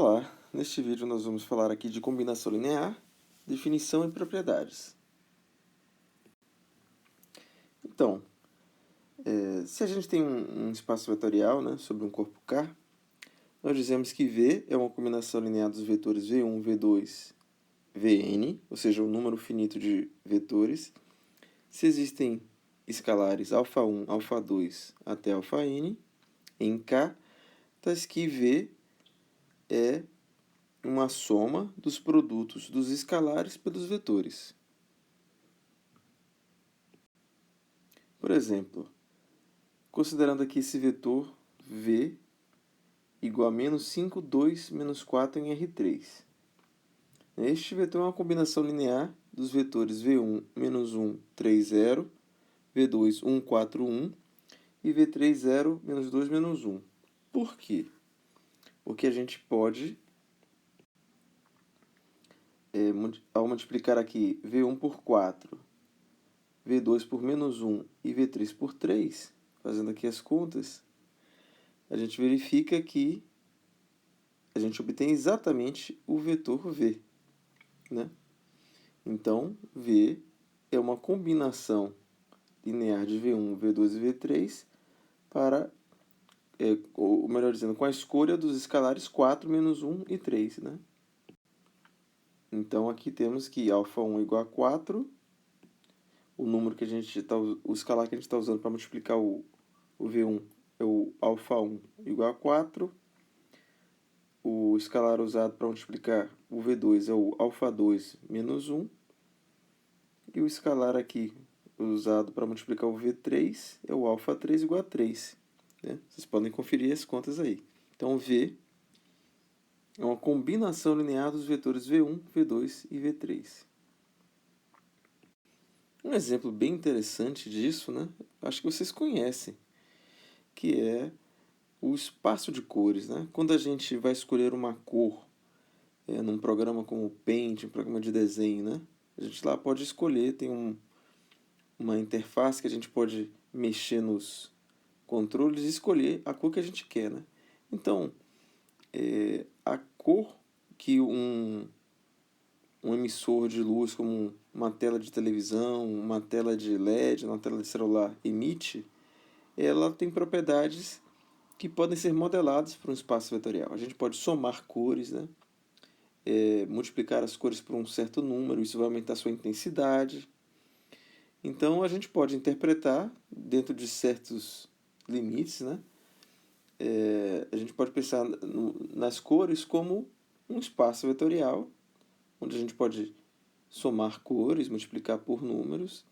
Olá, neste vídeo nós vamos falar aqui de combinação linear, definição e propriedades. Então, se a gente tem um espaço vetorial, né, sobre um corpo K, nós dizemos que V é uma combinação linear dos vetores V1, V2, Vn, ou seja, um número finito de vetores. Se existem escalares α1, α2 até αn, em K, tais que V é uma soma dos produtos dos escalares pelos vetores. Por exemplo, considerando aqui esse vetor V igual a menos 5, 2, menos 4 em R3. Este vetor é uma combinação linear dos vetores V1, menos 1, 3, 0, V2, 1, 4, 1 e V3, 0, menos 2, menos 1. Por quê? Porque a gente pode, ao multiplicar aqui V1 por 4, V2 por menos 1 e V3 por 3, fazendo aqui as contas, a gente verifica que a gente obtém exatamente o vetor V, né? Então, V é uma combinação linear de V1, V2 e V3 para, ou melhor dizendo, com a escolha dos escalares 4, menos 1 e 3, né? Então, aqui temos que α1 igual a 4, o número que a gente o escalar que a gente está usando para multiplicar o V1 é o α1 igual a 4, o escalar usado para multiplicar o V2 é o α2 menos 1, e o escalar aqui usado para multiplicar o V3 é o α3 igual a 3. Né? Vocês podem conferir as contas aí. Então, V é uma combinação linear dos vetores V1, V2 e V3. Um exemplo bem interessante disso, né? Acho que vocês conhecem, que é o espaço de cores. Né? Quando a gente vai escolher uma cor num programa como o Paint, um programa de desenho, né? A gente lá pode escolher, tem uma interface que a gente pode mexer nos controles e escolher a cor que a gente quer. Né? Então, a cor que um emissor de luz, como uma tela de televisão, uma tela de LED, uma tela de celular emite, ela tem propriedades que podem ser modeladas para um espaço vetorial. A gente pode somar cores, né? Multiplicar as cores por um certo número, isso vai aumentar a sua intensidade. Então, a gente pode interpretar, dentro de certos limites, né? A gente pode pensar nas cores como um espaço vetorial, onde a gente pode somar cores, multiplicar por números.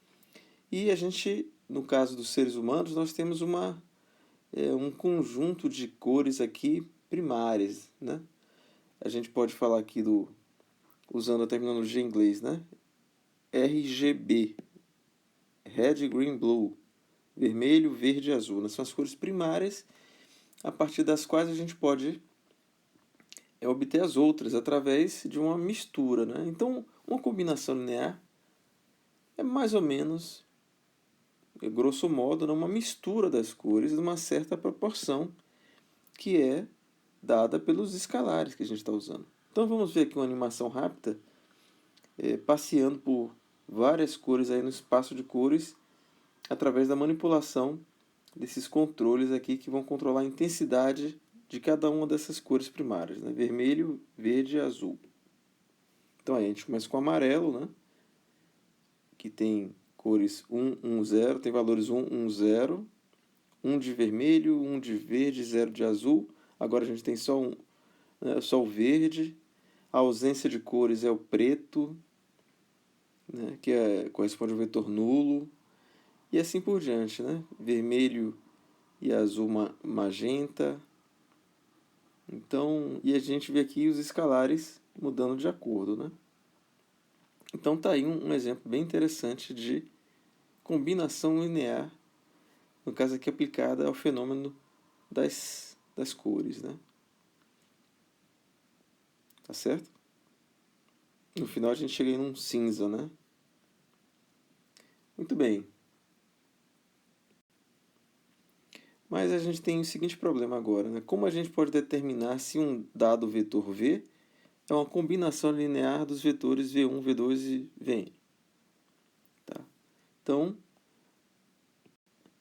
E a gente, no caso dos seres humanos, nós temos um conjunto de cores aqui primárias, né? A gente pode falar aqui usando a terminologia em inglês, né? RGB, Red, Green, Blue, vermelho, verde e azul. Né? São as cores primárias, a partir das quais a gente pode obter as outras através de uma mistura. Né? Então, uma combinação linear é mais ou menos, grosso modo, uma mistura das cores de uma certa proporção que é dada pelos escalares que a gente está usando. Então vamos ver aqui uma animação rápida, passeando por várias cores aí no espaço de cores, através da manipulação desses controles aqui que vão controlar a intensidade de cada uma dessas cores primárias, né? Vermelho, verde e azul. Então aí a gente começa com o amarelo, né? Que tem cores 1, 1, 0, tem valores 1, 1, 0, 1 de vermelho, 1 de verde, 0 de azul. Agora a gente tem só o verde. A ausência de cores é o preto, né, que corresponde ao vetor nulo. E assim por diante. Né? Vermelho e azul magenta. Então, e a gente vê aqui os escalares mudando de acordo. Né? Então tá aí um exemplo bem interessante de combinação linear, no caso aqui aplicada ao fenômeno das cores. Né? Tá certo? No final a gente chega em um cinza, né? Muito bem. Mas a gente tem o seguinte problema agora, né? Como a gente pode determinar se um dado vetor V é uma combinação linear dos vetores V1, V2 e Vn? Tá? Então,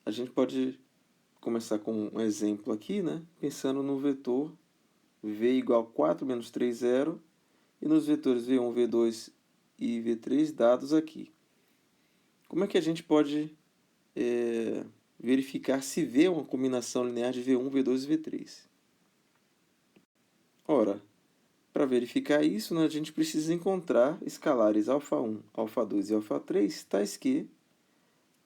a gente pode começar com um exemplo aqui, né? Pensando no vetor V igual a 4 menos 3, 0, e nos vetores V1, V2 e V3 dados aqui. Como é que a gente pode verificar se V é uma combinação linear de V1, V2 e V3? Ora, para verificar isso, né, a gente precisa encontrar escalares α1, α2 e α3, tais que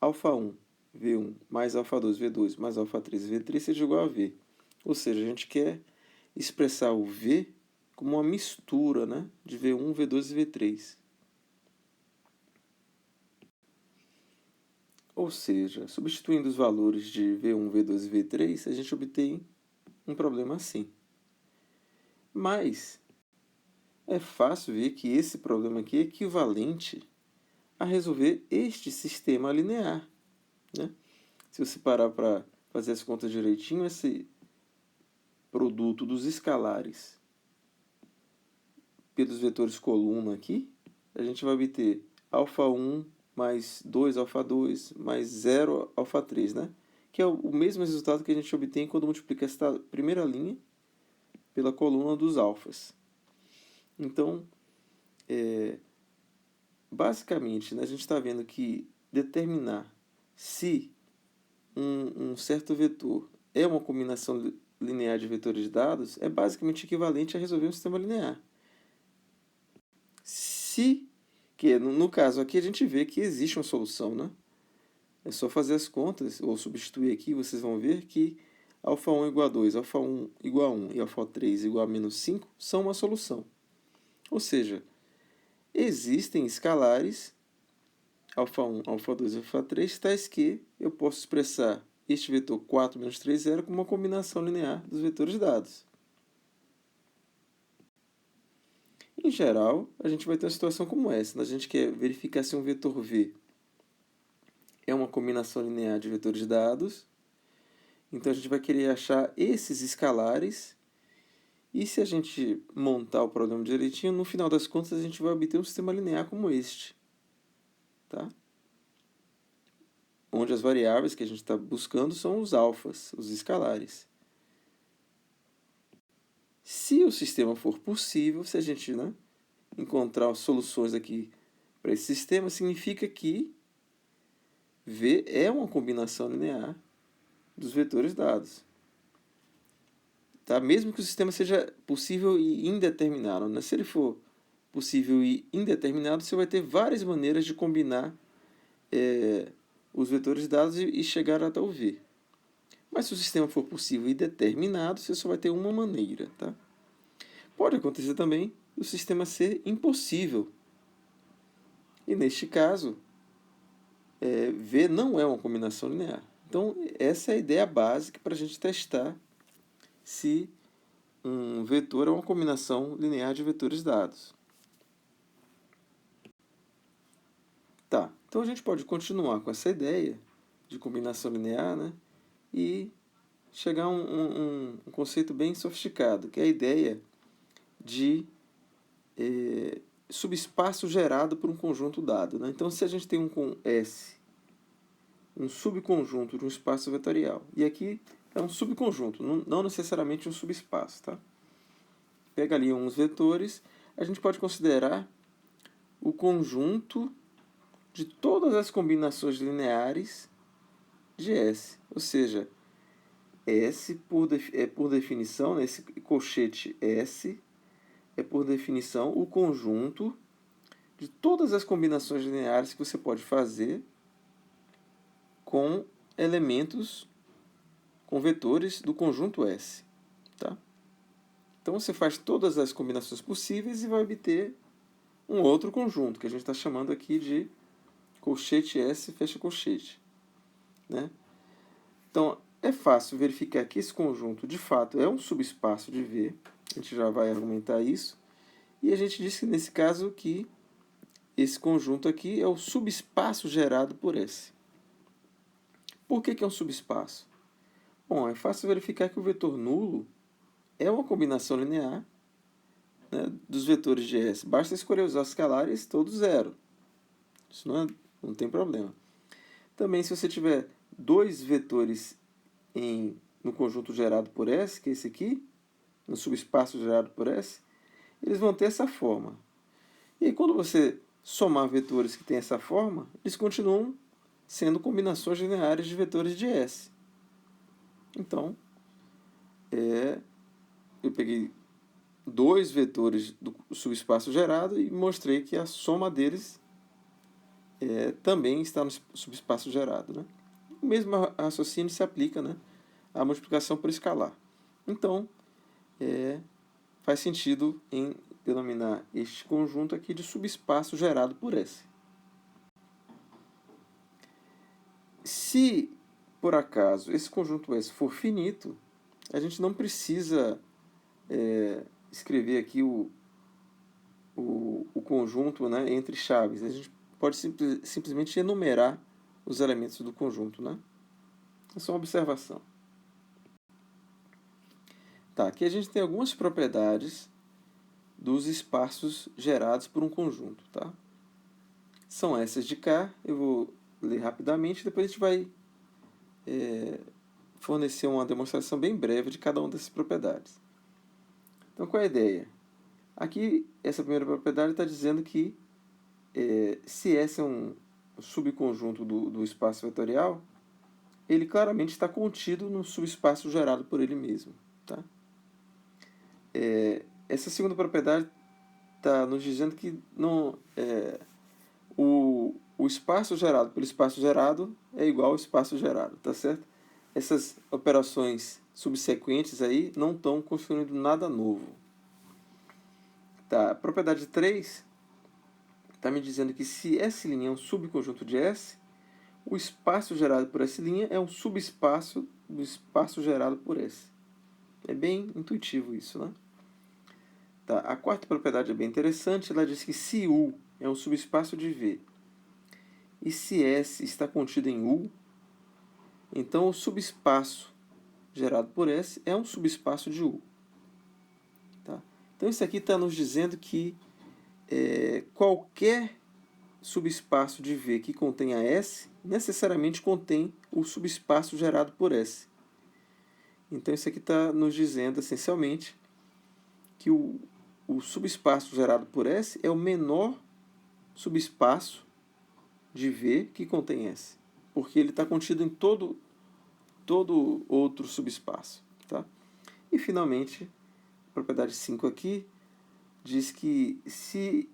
α1, V1 mais α2, V2 mais α3 e V3 seja igual a V. Ou seja, a gente quer expressar o V como uma mistura, né, de V1, V2 e V3. Ou seja, substituindo os valores de V1, V2 e V3, a gente obtém um problema assim. Mas é fácil ver que esse problema aqui é equivalente a resolver este sistema linear, né? Se você parar para fazer as contas direitinho, esse produto dos escalares pelos vetores coluna aqui, a gente vai obter α1 mais 2 α2 mais 0 α3, né? Que é o mesmo resultado que a gente obtém quando multiplica esta primeira linha pela coluna dos alfas. Então, basicamente, né, a gente está vendo que determinar se um certo vetor é uma combinação linear de vetores de dados é basicamente equivalente a resolver um sistema linear. Se, que no caso aqui a gente vê que existe uma solução, né? É só fazer as contas, ou substituir aqui, vocês vão ver que α1 igual a 2, α1 igual a 1 e α3 igual a menos 5 são uma solução. Ou seja, existem escalares α1, α2 e α3, tais que eu posso expressar este vetor 4 menos 3, 0 como uma combinação linear dos vetores dados. Em geral, a gente vai ter uma situação como essa. A gente quer verificar se um vetor V é uma combinação linear de vetores dados. Então, a gente vai querer achar esses escalares. E se a gente montar o problema direitinho, no final das contas, a gente vai obter um sistema linear como este. Tá? Onde as variáveis que a gente está buscando são os alfas, os escalares. Se o sistema for possível, se a gente encontrar soluções aqui para esse sistema, significa que V é uma combinação linear dos vetores dados. Tá? Mesmo que o sistema seja possível e indeterminado. Né? Se ele for possível e indeterminado, você vai ter várias maneiras de combinar os vetores dados e chegar até o V. Mas se o sistema for possível e determinado, você só vai ter uma maneira. Tá? Pode acontecer também o sistema ser impossível. E neste caso, V não é uma combinação linear. Então, essa é a ideia básica para a gente testar se um vetor é uma combinação linear de vetores dados. Tá, então a gente pode continuar com essa ideia de combinação linear, né, e chegar a um conceito bem sofisticado, que é a ideia de subespaço gerado por um conjunto dado. Né? Então, se a gente tem um S, um subconjunto de um espaço vetorial, e aqui é um subconjunto, não necessariamente um subespaço. Tá? Pega ali uns vetores, a gente pode considerar o conjunto de todas as combinações lineares de S. Ou seja, S por definição, né, esse colchete S é por definição o conjunto de todas as combinações lineares que você pode fazer com elementos, com vetores do conjunto S. Tá? Então você faz todas as combinações possíveis e vai obter um outro conjunto, que a gente está chamando aqui de colchete S fecha colchete. Né? Então, é fácil verificar que esse conjunto, de fato, é um subespaço de V. A gente já vai argumentar isso. E a gente diz que, nesse caso, que esse conjunto aqui é o subespaço gerado por S. Por que é um subespaço? Bom, é fácil verificar que o vetor nulo é uma combinação linear, né, dos vetores de S. Basta escolher os escalares todos zero. Isso não tem problema. Também, se você tiver dois vetores no conjunto gerado por S, que é esse aqui, no subespaço gerado por S, eles vão ter essa forma. E aí, quando você somar vetores que têm essa forma, eles continuam sendo combinações lineares de vetores de S. Então, eu peguei dois vetores do subespaço gerado e mostrei que a soma deles também está no subespaço gerado. Né? O mesmo raciocínio se aplica, né, à multiplicação por escalar. Então, faz sentido em denominar este conjunto aqui de subespaço gerado por S. Se, por acaso, esse conjunto S for finito, a gente não precisa escrever aqui o conjunto, né, entre chaves. A gente pode simplesmente enumerar os elementos do conjunto. Né? É só uma observação. Tá, aqui a gente tem algumas propriedades dos espaços gerados por um conjunto. Tá? São essas de cá, eu vou ler rapidamente, depois a gente vai fornecer uma demonstração bem breve de cada uma dessas propriedades. Então, qual é a ideia? Aqui, essa primeira propriedade está dizendo que se S é um subconjunto do espaço vetorial, ele claramente está contido no subespaço gerado por ele mesmo. Tá? Essa segunda propriedade está nos dizendo que o espaço gerado pelo espaço gerado é igual ao espaço gerado, tá certo? Essas operações subsequentes aí não estão construindo nada novo. Tá? A propriedade 3 está me dizendo que se S' é um subconjunto de S, o espaço gerado por S' é um subespaço do espaço gerado por S. É bem intuitivo isso, né? Tá? A quarta propriedade é bem interessante, ela diz que se U é um subespaço de V e se S está contido em U, então o subespaço gerado por S é um subespaço de U. Tá? Então isso aqui está nos dizendo que qualquer subespaço de V que contenha S necessariamente contém o subespaço gerado por S. Então isso aqui está nos dizendo essencialmente que o subespaço gerado por S é o menor subespaço de V que contém S, porque ele está contido em todo outro subespaço. Tá? E, finalmente, a propriedade 5 aqui diz que se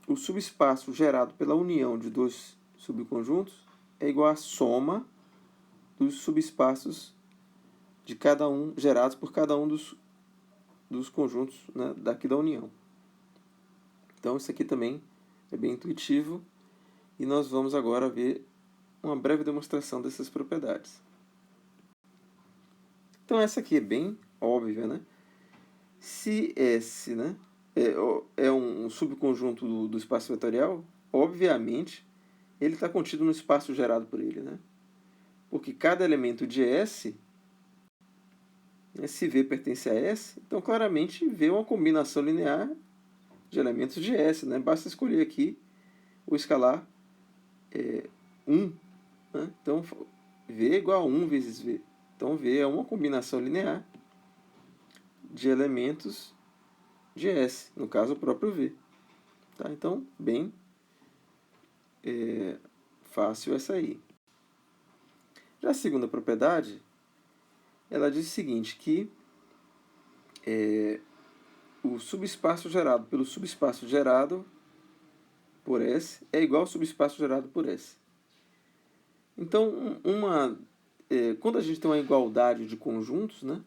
o subespaço gerado pela união de dois subconjuntos é igual à soma dos subespaços de cada um, gerados por cada um dos conjuntos, né, daqui da união. Então, isso aqui também é bem intuitivo e nós vamos agora ver uma breve demonstração dessas propriedades. Então, essa aqui é bem óbvia, né? Se S, né, é um subconjunto do espaço vetorial, obviamente, ele está contido no espaço gerado por ele. Né? Porque cada elemento de S, né, se V pertence a S, então claramente V é uma combinação linear de elementos de S. Né? Basta escolher aqui o escalar 1. Né? Então, V é igual a 1 vezes V. Então, V é uma combinação linear de elementos de S, no caso o próprio V. Tá? Então, bem fácil essa aí. Já a segunda propriedade, ela diz o seguinte, que o subespaço gerado pelo subespaço gerado por S é igual ao subespaço gerado por S. Então, quando a gente tem uma igualdade de conjuntos, né,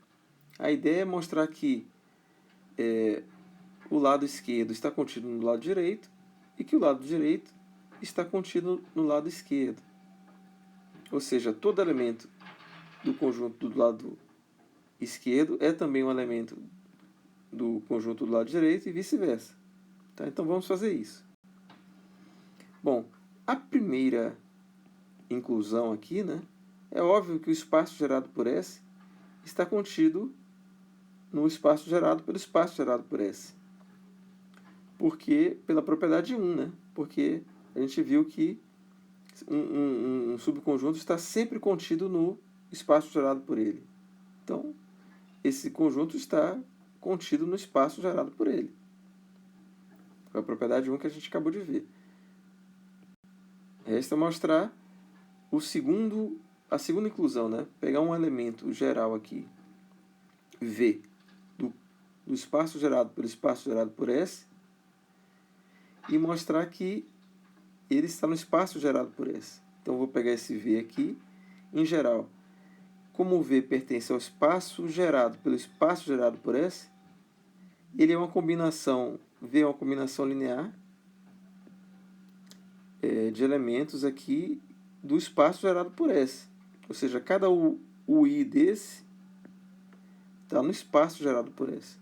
a ideia é mostrar que o lado esquerdo está contido no lado direito e que o lado direito está contido no lado esquerdo. Ou seja, todo elemento do conjunto do lado esquerdo é também um elemento do conjunto do lado direito e vice-versa. Tá? Então vamos fazer isso. Bom, a primeira inclusão aqui, né, é óbvio que o espaço gerado por S está contido no espaço gerado pelo espaço gerado por S. Porque, pela propriedade 1, né? Porque a gente viu que um subconjunto está sempre contido no espaço gerado por ele. Então, esse conjunto está contido no espaço gerado por ele. Foi a propriedade 1 que a gente acabou de ver. Resta mostrar a segunda inclusão, né? Pegar um elemento geral aqui, V, do espaço gerado pelo espaço gerado por S, e mostrar que ele está no espaço gerado por S. Então, eu vou pegar esse V aqui, em geral. Como o V pertence ao espaço gerado pelo espaço gerado por S, ele é uma combinação, V é uma combinação linear de elementos aqui do espaço gerado por S. Ou seja, cada UI desse está no espaço gerado por S.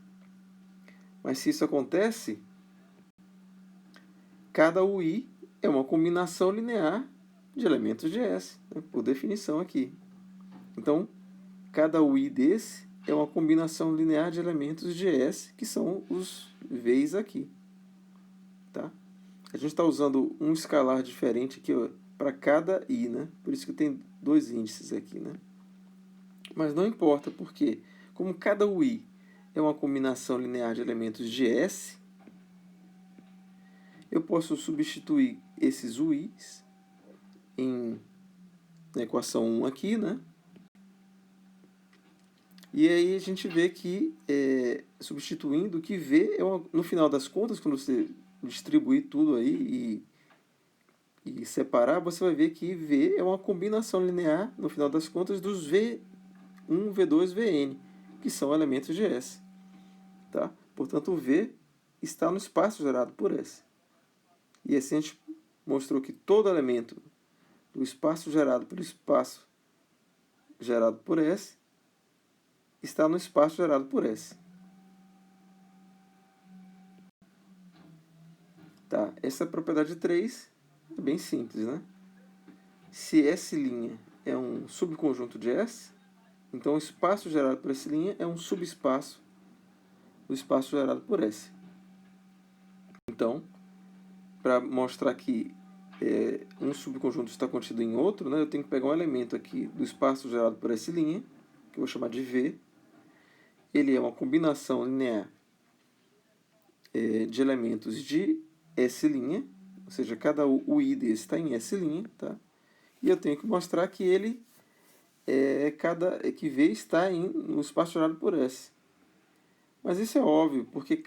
Mas se isso acontece, cada UI é uma combinação linear de elementos de S, né, por definição aqui. Então, cada UI desse é uma combinação linear de elementos de S, que são os V's aqui. Tá? A gente está usando um escalar diferente aqui para cada I, né? Por isso que tem dois índices aqui, né? Mas não importa, porque como cada UI é uma combinação linear de elementos de S, eu posso substituir esses UIs na equação 1 aqui, né? E aí a gente vê que, substituindo, que V, no final das contas, quando você distribuir tudo aí e separar, você vai ver que V é uma combinação linear, no final das contas, dos V1, V2, Vn, que são elementos de S. Tá? Portanto, o V está no espaço gerado por S. E assim a gente mostrou que todo elemento do espaço gerado pelo espaço gerado por S está no espaço gerado por S. Tá, essa propriedade 3 é bem simples, né? Se S' é um subconjunto de S, então o espaço gerado por S' é um subespaço do espaço gerado por S. Então, para mostrar que um subconjunto está contido em outro, né, eu tenho que pegar um elemento aqui do espaço gerado por S', que eu vou chamar de V. Ele é uma combinação linear de elementos de S', ou seja, cada UI desse está em S', tá? E eu tenho que mostrar que ele que V está no espaço gerado por S. Mas isso é óbvio, porque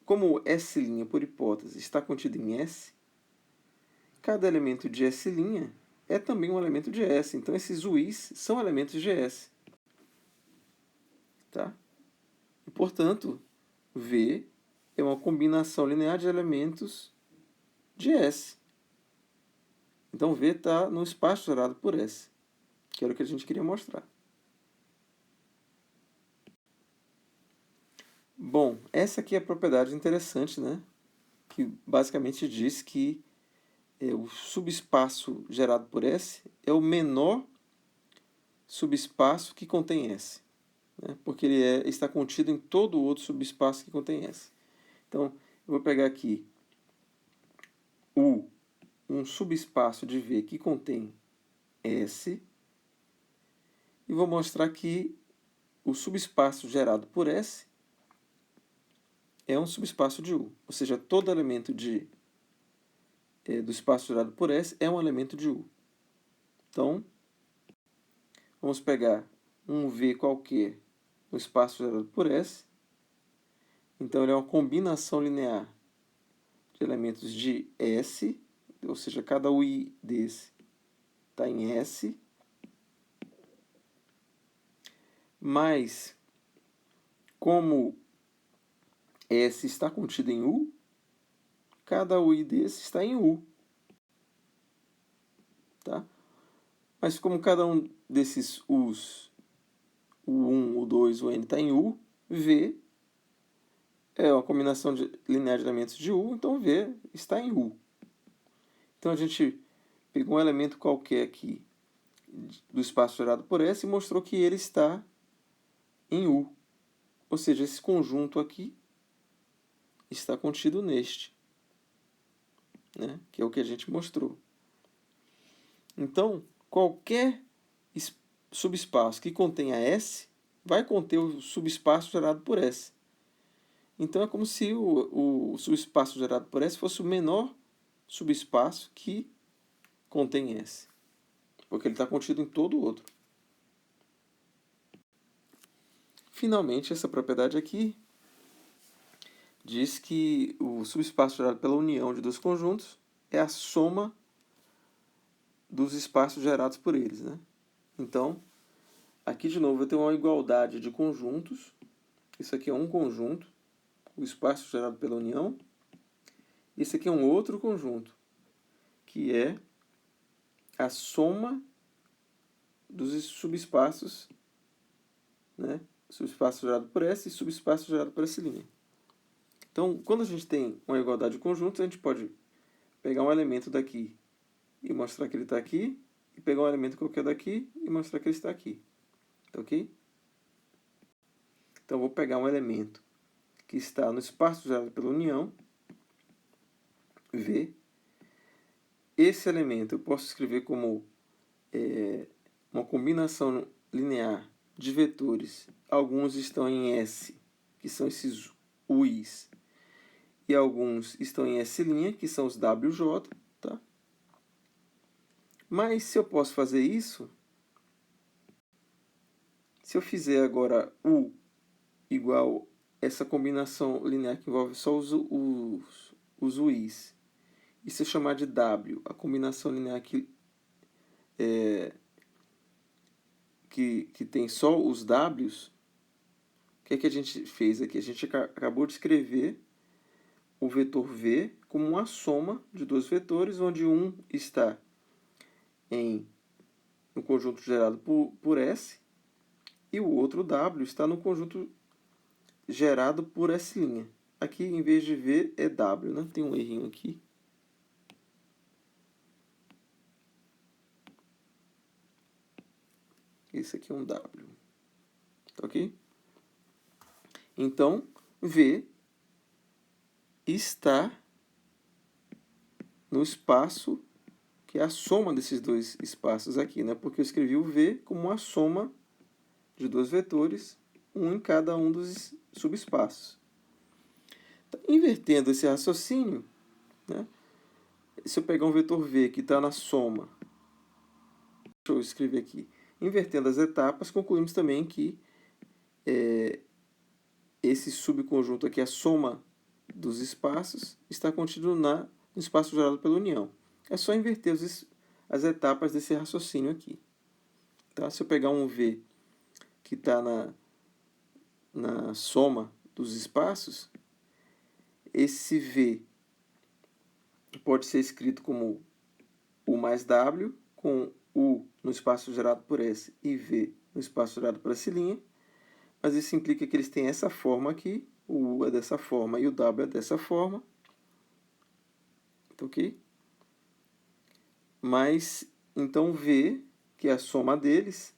como S' por hipótese está contido em S, cada elemento de S' é também um elemento de S. Então esses UIs são elementos de S. Tá? E, portanto, V é uma combinação linear de elementos de S. Então V está no espaço gerado por S, que era o que a gente queria mostrar. Bom, essa aqui é a propriedade interessante, né? Que basicamente diz que o subespaço gerado por S é o menor subespaço que contém S, né? Porque ele está contido em todo o outro subespaço que contém S. Então, eu vou pegar aqui um subespaço de V que contém S e vou mostrar que o subespaço gerado por S é um subespaço de U, ou seja, todo elemento do espaço gerado por S é um elemento de U. Então, vamos pegar um V qualquer no espaço gerado por S. Então, ele é uma combinação linear de elementos de S, ou seja, cada UI desse está em S, mas como S está contido em U, cada UI desse está em U. Tá? Mas como cada um desses U's, o 1, o 2, o N está em U, V é uma combinação linear de elementos de U, então V está em U. Então a gente pegou um elemento qualquer aqui do espaço gerado por S e mostrou que ele está em U. Ou seja, esse conjunto aqui está contido neste, né? Que é o que a gente mostrou. Então, qualquer subespaço que contenha S vai conter o subespaço gerado por S. Então, é como se o subespaço gerado por S fosse o menor subespaço que contém S, porque ele está contido em todo o outro. Finalmente, essa propriedade aqui diz que o subespaço gerado pela união de dois conjuntos é a soma dos espaços gerados por eles, né? Então, aqui de novo eu tenho uma igualdade de conjuntos. Isso aqui é um conjunto, o espaço gerado pela união. Esse aqui é um outro conjunto, que é a soma dos subespaços, né? Subespaço gerado por S e subespaço gerado por S'. Então, quando a gente tem uma igualdade de conjuntos, a gente pode pegar um elemento daqui e mostrar que ele está aqui, e pegar um elemento qualquer daqui e mostrar que ele está aqui. Tá ok? Então, eu vou pegar um elemento que está no espaço gerado pela união, V. Esse elemento eu posso escrever como uma combinação linear de vetores. Alguns estão em S, que são esses U's, e alguns estão em S', que são os WJ. Tá? Mas se eu posso fazer isso, se eu fizer agora U igual essa combinação linear que envolve só os U's, e se eu chamar de W, a combinação linear que tem só os W's, o que é que a gente fez aqui? A gente acabou de escrever o vetor V como uma soma de dois vetores, onde um está no conjunto gerado por S, e o outro W está no conjunto gerado por S'. Aqui, em vez de V, é W, né? Tem um errinho aqui. Esse aqui é um W. Tá ok? Então, V está no espaço que é a soma desses dois espaços aqui, né? Porque eu escrevi o V como uma soma de dois vetores, um em cada um dos subespaços. Então, invertendo esse raciocínio, né? Se eu pegar um vetor V que está na soma, deixa eu escrever aqui, invertendo as etapas, concluímos também que esse subconjunto aqui, a soma dos espaços, está contido no espaço gerado pela união. É só inverter as etapas desse raciocínio aqui. Tá? Se eu pegar um V que está na soma dos espaços, esse V pode ser escrito como U mais W, com U no espaço gerado por S e V no espaço gerado por S', mas isso implica que eles têm essa forma aqui, o U é dessa forma e o W é dessa forma. Tá ok? Mas, então, V, que é a soma deles,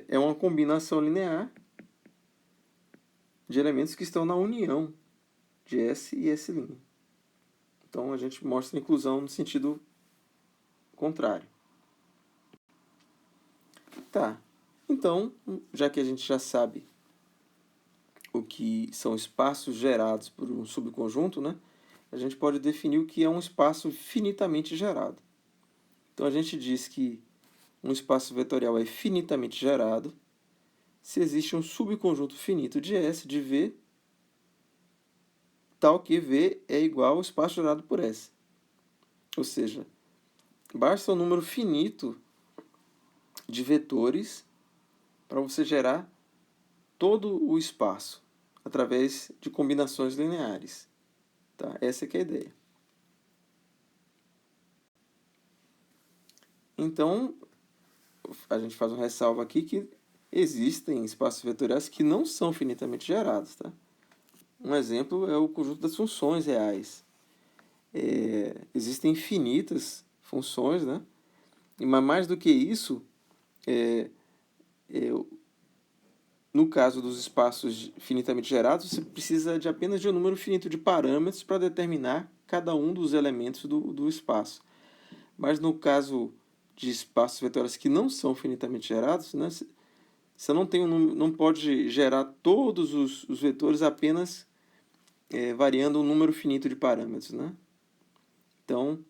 é uma combinação linear de elementos que estão na união de S e S'. Então, a gente mostra a inclusão no sentido contrário. Tá. Então, já que a gente já sabe o que são espaços gerados por um subconjunto, né? A gente pode definir o que é um espaço finitamente gerado. Então, a gente diz que um espaço vetorial é finitamente gerado se existe um subconjunto finito de S, de V, tal que V é igual ao espaço gerado por S. Ou seja, basta um número finito de vetores para você gerar todo o espaço através de combinações lineares. Tá? Essa que é a ideia. Então, a gente faz uma ressalva aqui que existem espaços vetoriais que não são finitamente gerados. Tá? Um exemplo é o conjunto das funções reais. Existem infinitas funções, né? Mas mais do que isso, é, é, no caso dos espaços finitamente gerados, você precisa de apenas de um número finito de parâmetros para determinar cada um dos elementos do espaço. Mas no caso de espaços vetoriais que não são finitamente gerados, né, você não, tem não pode gerar todos os vetores apenas variando um número finito de parâmetros. Né? Então,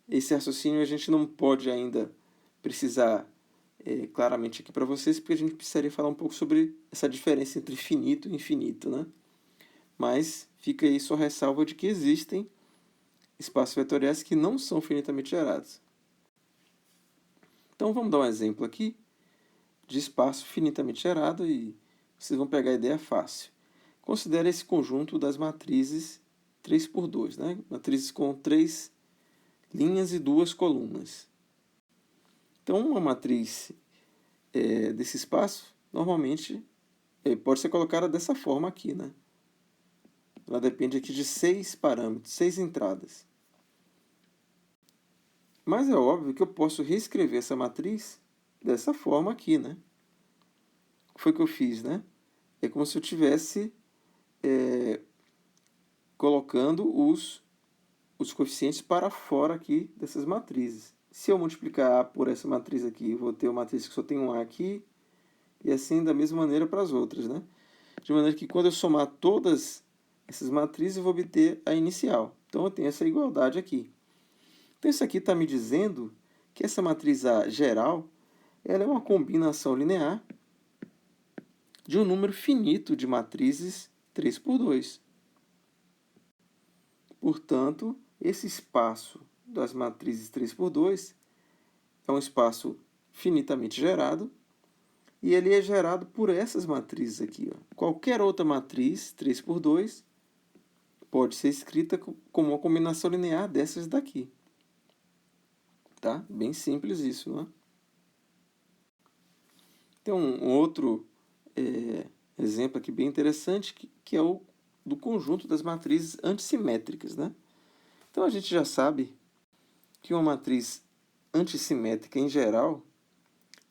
esse raciocínio a gente não pode ainda precisar claramente aqui para vocês, porque a gente precisaria falar um pouco sobre essa diferença entre finito e infinito. Né? Mas fica aí só ressalva de que existem espaços vetoriais que não são finitamente gerados. Então, vamos dar um exemplo aqui de espaço finitamente gerado e vocês vão pegar a ideia fácil. Considere esse conjunto das matrizes 3x2, né? Matrizes com 3 linhas e 2 colunas. Então, uma matriz desse espaço, normalmente, pode ser colocada dessa forma aqui. Né? Ela depende aqui de 6 parâmetros, 6 entradas. Mas é óbvio que eu posso reescrever essa matriz dessa forma aqui. Né? O que foi que eu fiz? Né? É como se eu tivesse colocando os coeficientes para fora aqui dessas matrizes. Se eu multiplicar A por essa matriz aqui, eu vou ter uma matriz que só tem um A aqui, e assim da mesma maneira para as outras. Né? De maneira que quando eu somar todas essas matrizes, eu vou obter a inicial. Então eu tenho essa igualdade aqui. Então isso aqui está me dizendo que essa matriz A geral ela é uma combinação linear de um número finito de matrizes 3x2. Portanto, esse espaço das matrizes 3x2 é um espaço finitamente gerado e ele é gerado por essas matrizes aqui. Ó. Qualquer outra matriz 3x2 pode ser escrita como uma combinação linear dessas daqui. Tá? Bem simples isso, não é? Tem um outro exemplo aqui bem interessante, que é o do conjunto das matrizes antissimétricas. Né? Então, a gente já sabe que uma matriz antissimétrica, em geral,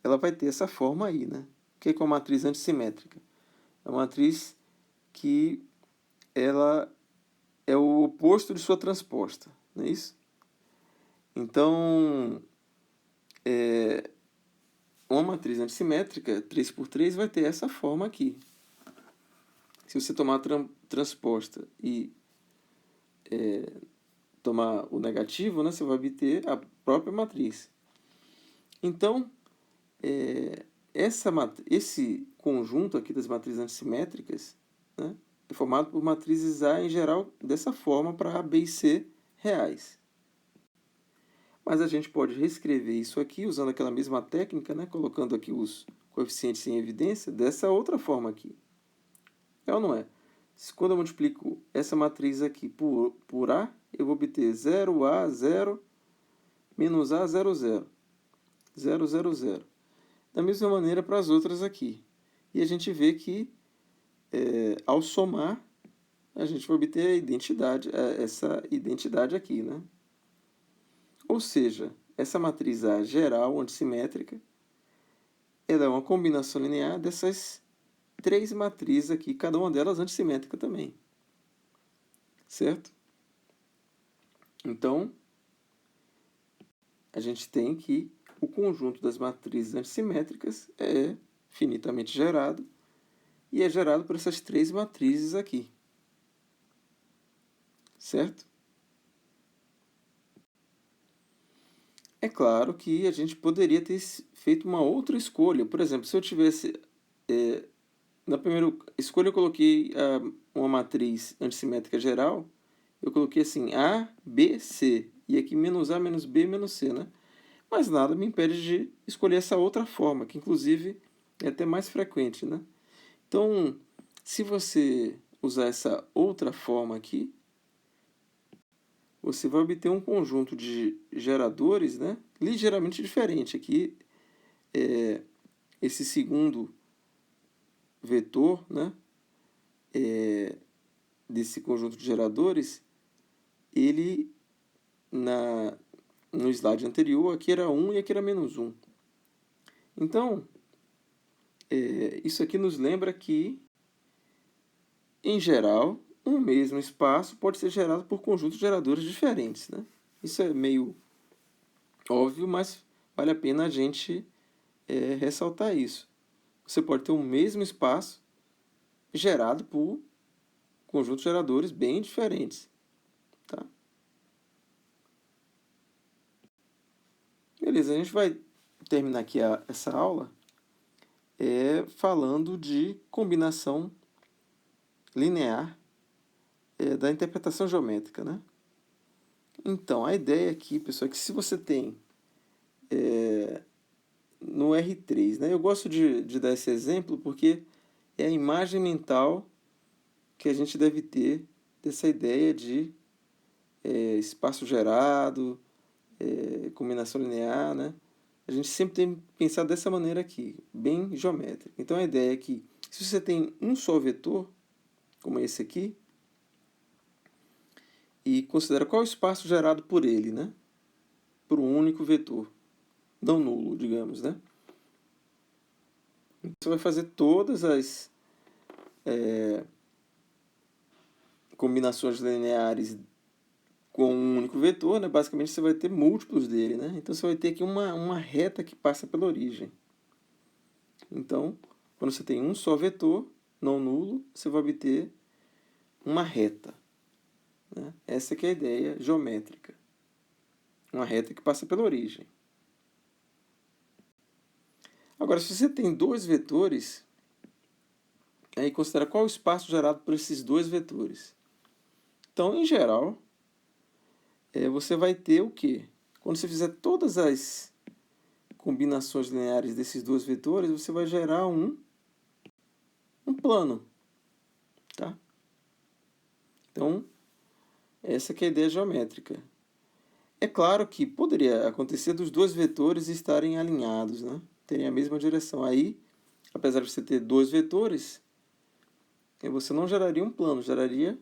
ela vai ter essa forma aí. Né? O que é uma matriz antissimétrica? É uma matriz que ela é o oposto de sua transposta, não é isso? Então, uma matriz antissimétrica, 3x3, vai ter essa forma aqui. Se você tomar a transposta e tomar o negativo, né, você vai obter a própria matriz. Então, esse conjunto aqui das matrizes antissimétricas, né, é formado por matrizes A, em geral, dessa forma, para A, B e C reais. Mas a gente pode reescrever isso aqui, usando aquela mesma técnica, né, colocando aqui os coeficientes em evidência, dessa outra forma aqui. É ou não é? Quando eu multiplico essa matriz aqui por A, eu vou obter 0A, 0, menos A, 0, 0. 0, 0, 0. Da mesma maneira para as outras aqui. E a gente vê que, ao somar, a gente vai obter a identidade, essa identidade aqui. Né? Ou seja, essa matriz A geral, antissimétrica, ela é uma combinação linear dessas 3 matrizes aqui, cada uma delas antissimétrica também. Certo? Então, a gente tem que o conjunto das matrizes antissimétricas é finitamente gerado e é gerado por essas 3 matrizes aqui. Certo? É claro que a gente poderia ter feito uma outra escolha. Por exemplo, se eu tivesse... na primeira escolha eu coloquei uma matriz antissimétrica geral, eu coloquei assim A, B, C. E aqui menos A, menos B, menos C, né? Mas nada me impede de escolher essa outra forma, que inclusive é até mais frequente, né? Então, se você usar essa outra forma aqui, você vai obter um conjunto de geradores, né, ligeiramente diferente. Aqui, esse segundo vetor, né, desse conjunto de geradores, ele, no slide anterior, aqui era 1 e aqui era menos 1. Então, isso aqui nos lembra que, em geral, um mesmo espaço pode ser gerado por conjuntos de geradores diferentes, né? Isso é meio óbvio, mas vale a pena a gente ressaltar isso. Você pode ter o mesmo espaço gerado por conjuntos de geradores bem diferentes. Tá? Beleza, a gente vai terminar aqui essa aula falando de combinação linear da interpretação geométrica, né? Então, a ideia aqui, pessoal, é que se você tem no R3, né? Eu gosto de dar esse exemplo porque é a imagem mental que a gente deve ter dessa ideia de espaço gerado, combinação linear, né? A gente sempre tem que pensar dessa maneira aqui, bem geométrica. Então a ideia é que se você tem um só vetor, como esse aqui, e considera qual é o espaço gerado por ele, né? Por um único vetor, não nulo, digamos, né? Você vai fazer todas as combinações lineares com um único vetor, né? Basicamente você vai ter múltiplos dele, né? Então você vai ter aqui uma reta que passa pela origem. Então, quando você tem um só vetor, não nulo, você vai obter uma reta. Né? Essa que é a ideia geométrica. Uma reta que passa pela origem. Agora, se você tem dois vetores, aí considera qual é o espaço gerado por esses dois vetores. Então, em geral, você vai ter o quê? Quando você fizer todas as combinações lineares desses dois vetores, você vai gerar um plano. Tá? Então, essa que é a ideia geométrica. É claro que poderia acontecer dos dois vetores estarem alinhados, né? Terem a mesma direção. Aí, apesar de você ter dois vetores, você não geraria um plano, geraria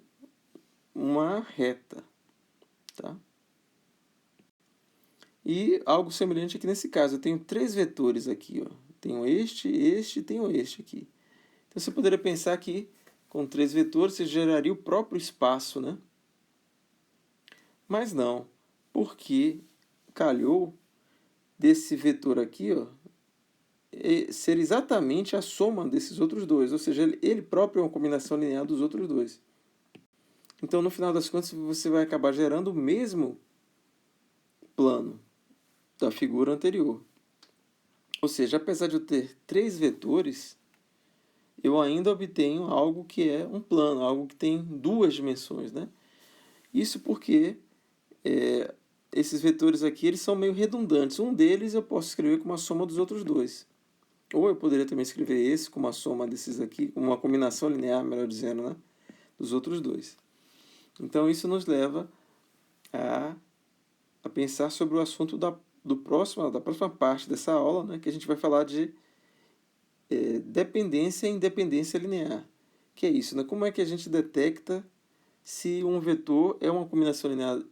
uma reta. Tá? E algo semelhante aqui nesse caso. Eu tenho três vetores aqui. Ó. Tenho este e tenho este aqui. Então você poderia pensar que com três vetores você geraria o próprio espaço, né? Mas não, porque calhou desse vetor aqui, ó, ser exatamente a soma desses outros dois, ou seja, ele próprio é uma combinação linear dos outros dois. Então, no final das contas, você vai acabar gerando o mesmo plano da figura anterior. Ou seja, apesar de eu ter três vetores, eu ainda obtenho algo que é um plano, algo que tem duas dimensões, né? Isso porque esses vetores aqui eles são meio redundantes. Um deles eu posso escrever como a soma dos outros dois. Ou eu poderia também escrever esse como a soma desses aqui, como uma combinação linear, melhor dizendo, né? Dos outros dois. Então, isso nos leva a pensar sobre o assunto da próxima parte dessa aula, né? Que a gente vai falar de dependência e independência linear. Que é isso, né? Como é que a gente detecta se um vetor é uma combinação linear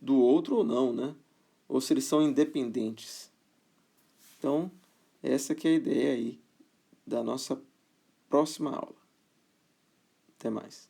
do outro ou não, né? Ou se eles são independentes. Então, essa que é a ideia aí da nossa próxima aula. Até mais.